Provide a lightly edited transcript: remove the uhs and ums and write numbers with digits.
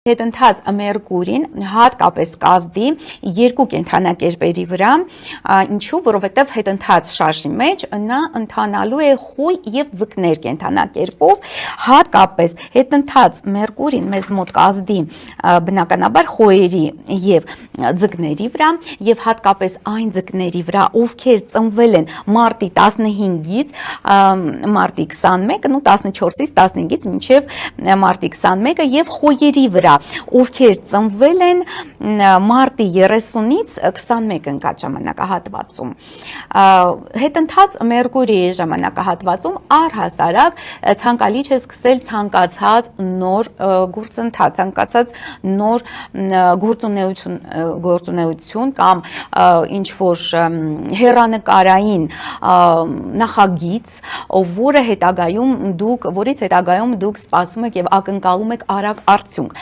Հետընթաց Մերկուրին հատկապես կազդի երկու կենդանակերպերի վրա, ինչու, որովհետև հետընթաց շարժի մեջ նա ընթանալու է խույ և ձկներ կենդանակերպով, հատկապես հետընթաց Մերկուրին մեզ մոտ կազդի բնականաբար խոյերի և ձկների վրա և հատկապես այն ձկների վրա, ովքեր ծնվել են մարտի 15-ից մարտի 21, 14-ից 15-ից մինչև մարտի 21-ը և խոյերի վրա, ովքեր ծնվել են մարտի 30-ից 21 ընկած ժամանակահատվածում։ Հետընթաց Մերկուրիի ժամանակահատվածում առհասարակ ցանկալի չէ սկսել ցանկացած նոր գործընթաց, ցանկացած նոր գործունեություն կամ ինչ-որ հեռանկարային նախագիծ, որից հետագայում դուք սպասում եք և ակնկալում եք արագ արդյունք։